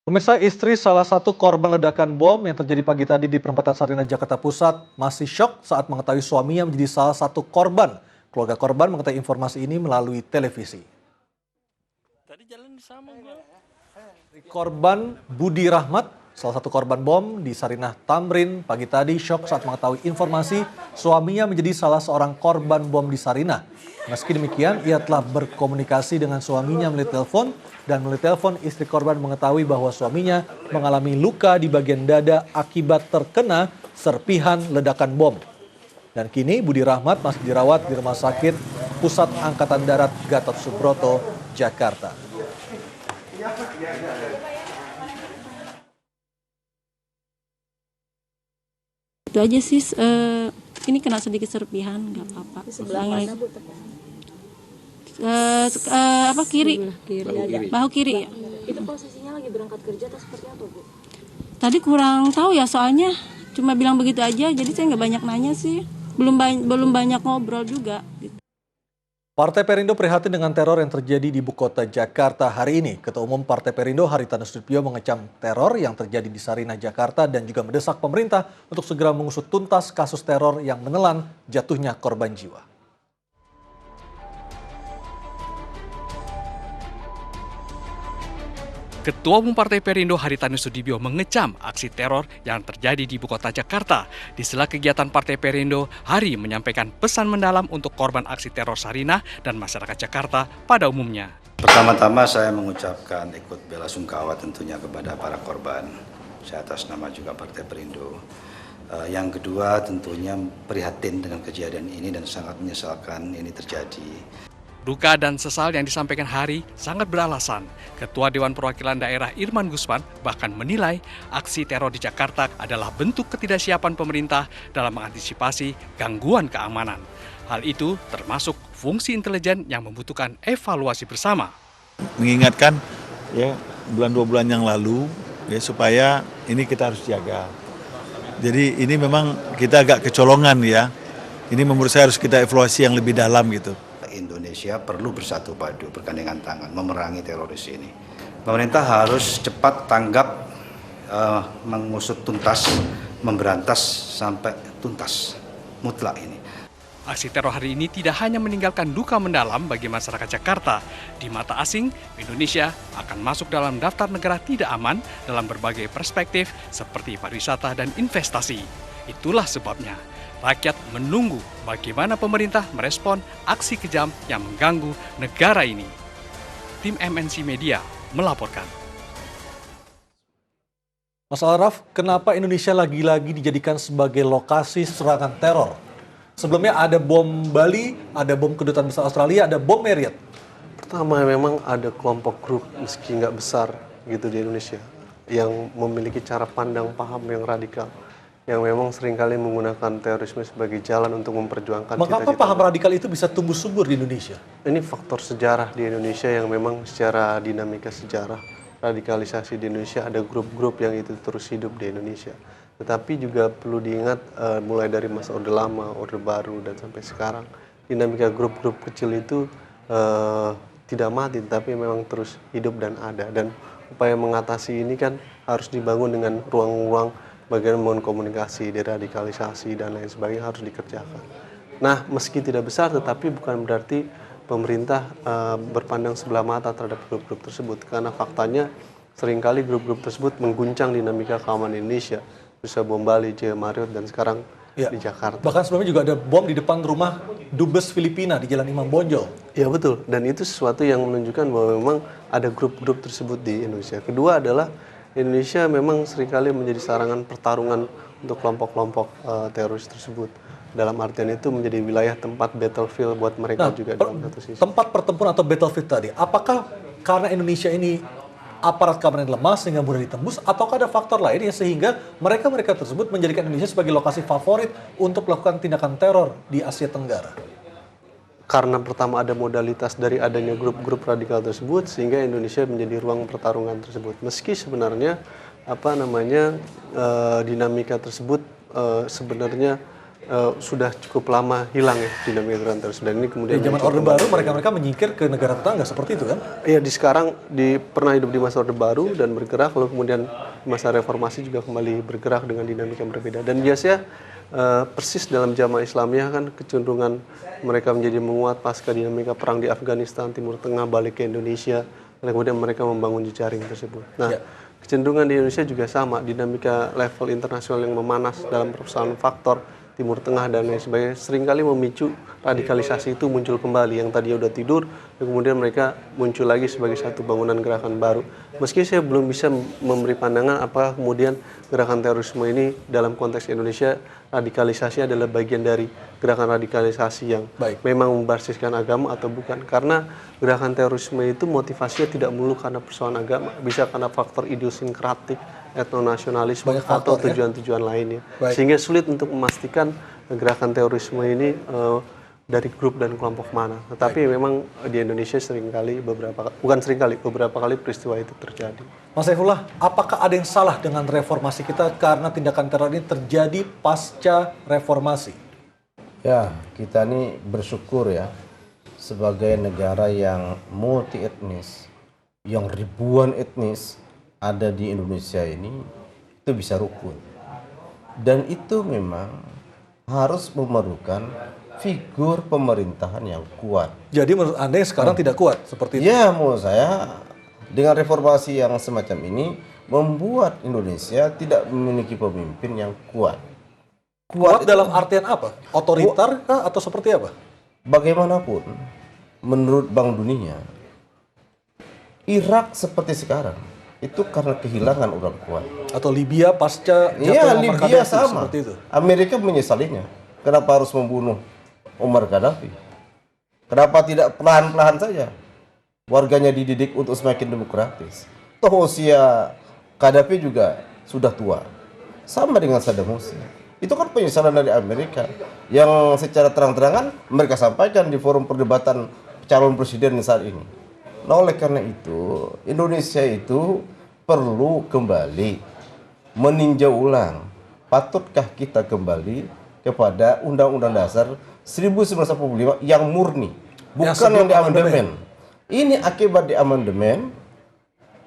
Pemirsa, istri salah satu korban ledakan bom yang terjadi pagi tadi di perempatan Sarinah, Jakarta Pusat masih syok saat mengetahui suaminya menjadi salah satu korban. Keluarga korban mengetahui informasi ini melalui televisi. Tadi jalan sama gua. Korban Budi Rahmat, salah satu korban bom di Sarinah, Tamrin, pagi tadi syok saat mengetahui informasi suaminya menjadi salah seorang korban bom di Sarinah. Meski demikian, ia telah berkomunikasi dengan suaminya melalui telepon dan melalui telepon istri korban mengetahui bahwa suaminya mengalami luka di bagian dada akibat terkena serpihan ledakan bom. Dan kini Budi Rahmat masih dirawat di Rumah Sakit Pusat Angkatan Darat Gatot Subroto, Jakarta. Itu aja sih, ini kena sedikit serpihan, nggak apa-apa. Kiri, bahu kiri ya. Itu posisinya lagi berangkat kerja atau seperti apa, Bu? Tadi kurang tahu ya, soalnya cuma bilang begitu aja, jadi saya nggak banyak nanya sih. Belum banyak ngobrol juga. Gitu. Partai Perindo prihatin dengan teror yang terjadi di ibu kota Jakarta hari ini. Ketua Umum Partai Perindo Haritanu Sudibyo mengecam teror yang terjadi di Sarinah, Jakarta dan juga mendesak pemerintah untuk segera mengusut tuntas kasus teror yang menelan jatuhnya korban jiwa. Ketua Umum Partai Perindo Haritanu Sudibyo mengecam aksi teror yang terjadi di ibu kota Jakarta. Di sela kegiatan Partai Perindo, Hari menyampaikan pesan mendalam untuk korban aksi teror Sarinah dan masyarakat Jakarta pada umumnya. Pertama-tama saya mengucapkan ikut bela sungkawa tentunya kepada para korban. Saya atas nama juga Partai Perindo. Yang kedua tentunya prihatin dengan kejadian ini dan sangat menyesalkan ini terjadi. Duka dan sesal yang disampaikan Hari sangat beralasan. Ketua Dewan Perwakilan Daerah Irman Gusman bahkan menilai aksi teror di Jakarta adalah bentuk ketidaksiapan pemerintah dalam mengantisipasi gangguan keamanan. Hal itu termasuk fungsi intelijen yang membutuhkan evaluasi bersama. Mengingatkan ya bulan 2 bulan yang lalu ya supaya ini kita harus jaga. Jadi ini memang kita agak kecolongan ya. Ini menurut saya harus kita evaluasi yang lebih dalam gitu. Indonesia perlu bersatu padu, bergandengan tangan, memerangi teroris ini. Pemerintah harus cepat tanggap, mengusut tuntas, memberantas sampai tuntas, mutlak ini. Aksi teror hari ini tidak hanya meninggalkan duka mendalam bagi masyarakat Jakarta. Di mata asing, Indonesia akan masuk dalam daftar negara tidak aman dalam berbagai perspektif seperti pariwisata dan investasi. Itulah sebabnya rakyat menunggu bagaimana pemerintah merespon aksi kejam yang mengganggu negara ini. Tim MNC Media melaporkan. Mas Araf, kenapa Indonesia lagi-lagi dijadikan sebagai lokasi serangan teror? Sebelumnya ada bom Bali, ada bom Kedutaan Besar Australia, ada bom Marriott. Pertama memang ada kelompok grup meski nggak besar gitu di Indonesia yang memiliki cara pandang paham yang radikal, yang memang seringkali menggunakan terorisme sebagai jalan untuk memperjuangkan Mengapa cita-cita. paham radikal itu bisa tumbuh subur di Indonesia? Ini faktor sejarah di Indonesia yang memang secara dinamika sejarah radikalisasi di Indonesia ada grup-grup yang itu terus hidup di Indonesia. Tetapi juga perlu diingat mulai dari masa Orde Lama, Orde Baru dan sampai sekarang dinamika grup-grup kecil itu tidak mati tapi memang terus hidup dan ada, dan upaya mengatasi ini kan harus dibangun dengan ruang-ruang bagaimana membangun komunikasi, deradikalisasi dan lain sebagainya harus dikerjakan. Nah, meski tidak besar tetapi bukan berarti pemerintah berpandang sebelah mata terhadap grup-grup tersebut, karena faktanya seringkali grup-grup tersebut mengguncang dinamika keamanan Indonesia. Bisa bom Bali, Jaya Marriott dan sekarang Ya. di Jakarta. Bahkan sebelumnya juga ada bom di depan rumah Dubes Filipina di Jalan Imam Bonjol. Ya betul, dan itu sesuatu yang menunjukkan bahwa memang ada grup-grup tersebut di Indonesia. Kedua adalah Indonesia memang seringkali menjadi sarangan pertarungan untuk kelompok-kelompok teroris tersebut. Dalam artian itu menjadi wilayah tempat battlefield buat mereka juga dalam satu sisi. Tempat pertempuran atau battlefield tadi, apakah karena Indonesia ini aparat keamanan lemah sehingga mudah ditembus, ataukah ada faktor lain ya sehingga mereka tersebut menjadikan Indonesia sebagai lokasi favorit untuk melakukan tindakan teror di Asia Tenggara? Karena pertama ada modalitas dari adanya grup-grup radikal tersebut sehingga Indonesia menjadi ruang pertarungan tersebut. Meski sebenarnya dinamika tersebut sebenarnya sudah cukup lama hilang ya dinamika gerakan terorisme, dan ini kemudian Di zaman muncul Orde kembali. Baru mereka menyingkir ke negara tetangga seperti itu kan? Iya, pernah hidup di masa Orde Baru dan bergerak, lalu kemudian di masa reformasi juga kembali bergerak dengan dinamika yang berbeda. Dan biasanya persis dalam jamaah Islamiyah kan kecenderungan mereka menjadi menguat pasca dinamika perang di Afghanistan, Timur Tengah, balik ke Indonesia, lalu kemudian mereka membangun jejaring tersebut. Nah, kecenderungan di Indonesia juga sama, dinamika level internasional yang memanas dalam persoalan faktor Timur Tengah dan lain sebagainya seringkali memicu radikalisasi itu muncul kembali, yang tadi udah tidur dan kemudian mereka muncul lagi sebagai satu bangunan gerakan baru. Meski saya belum bisa memberi pandangan apakah kemudian gerakan terorisme ini dalam konteks Indonesia radikalisasi adalah bagian dari gerakan radikalisasi yang memang membasiskan agama atau bukan, karena gerakan terorisme itu motivasinya tidak melulu karena persoalan agama, bisa karena faktor idiosinkratik, etnonasionalisme, atau tujuan-tujuan lainnya. Sehingga sulit untuk memastikan gerakan terorisme ini dari grup dan kelompok mana. Tetapi memang di Indonesia beberapa kali peristiwa itu terjadi. Mas Saifullah, apakah ada yang salah dengan reformasi kita karena tindakan teror ini terjadi pasca reformasi? Ya, kita ini bersyukur ya sebagai negara yang multi etnis, yang ribuan etnis ada di Indonesia ini, itu bisa rukun. Dan itu memang harus memerlukan figur pemerintahan yang kuat. Jadi menurut Anda yang sekarang tidak kuat seperti itu? Ya, menurut saya dengan reformasi yang semacam ini membuat Indonesia tidak memiliki pemimpin yang kuat. Kuat dalam artian apa? Otoriter kah atau seperti apa? Bagaimanapun, menurut Bank Dunia, Irak seperti sekarang itu karena kehilangan orang kuat. Atau Libya pasca Iya, jatuh Muammar Libya Gaddafi, sama. seperti itu. Amerika menyesalinya. Kenapa harus membunuh Muammar Gaddafi? Kenapa tidak perlahan-perlahan saja warganya dididik untuk semakin demokratis? Toh usia Gaddafi juga sudah tua. Sama dengan Saddam Hussein. Itu kan penyesalan dari Amerika yang secara terang-terangan mereka sampaikan di forum perdebatan calon presiden saat ini. Nah, oleh karena itu, Indonesia itu perlu kembali meninjau ulang. Patutkah kita kembali kepada Undang-Undang Dasar 1945 yang murni, bukan yang diamandemen. Ini akibat diamandemen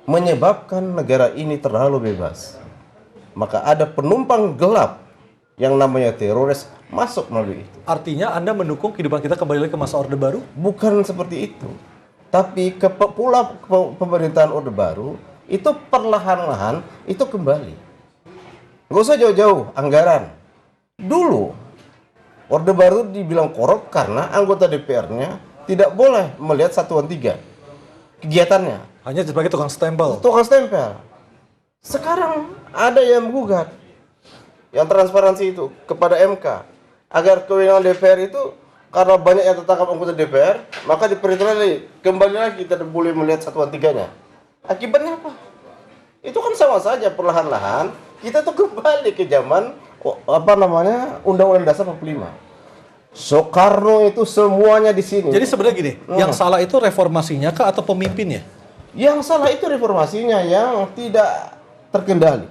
menyebabkan negara ini terlalu bebas. Maka ada penumpang gelap yang namanya teroris masuk melalui itu. Artinya Anda mendukung kehidupan kita kembali lagi ke masa Orde Baru? Bukan seperti itu. Tapi pula pemerintahan Orde Baru itu perlahan-lahan itu kembali. Nggak usah jauh-jauh anggaran. Dulu Orde Baru dibilang korup karena anggota DPR-nya tidak boleh melihat Satuan 3 kegiatannya. Hanya sebagai tukang stempel. Tukang stempel. Sekarang ada yang menggugat yang transparansi itu kepada MK agar kewenangan DPR itu karena banyak yang tertangkap anggota DPR, maka diperintahkan kembali lagi kita boleh melihat Satuan 3-nya. Akibatnya apa? Itu kan sama saja perlahan-lahan kita tuh kembali ke zaman Undang-Undang Dasar 45. Soekarno itu semuanya di sini. Jadi sebenarnya gini, yang salah itu reformasinya kah atau pemimpinnya? Yang salah itu reformasinya yang tidak terkendali.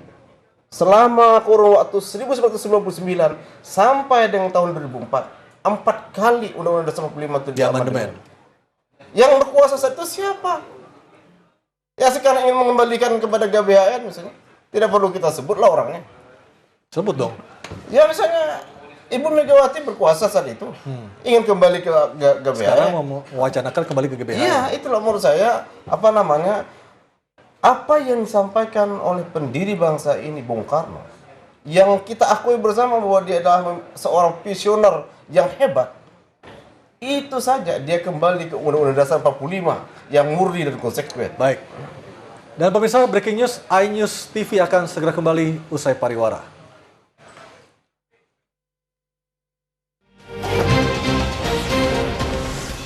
Selama kurun waktu 1999 sampai dengan tahun 2004, 4 kali Undang-Undang Dasar 45 itu diamandemen. Yang berkuasa saat itu siapa? Ya sekarang ingin mengembalikan kepada GBHN misalnya. Tidak perlu kita sebutlah orangnya. Sebut dong. Ya misalnya Ibu Megawati berkuasa saat itu. Ingin kembali ke GBHN. Sekarang mewacanakan kembali ke GBHN. Iya, itulah menurut saya apa yang disampaikan oleh pendiri bangsa ini Bung Karno, yang kita akui bersama bahwa dia adalah seorang visioner yang hebat. Itu saja dia kembali ke Undang-Undang Dasar 45 yang murni dan konsekuen. Baik. Dan pemirsa, breaking news, iNews TV akan segera kembali usai pariwara.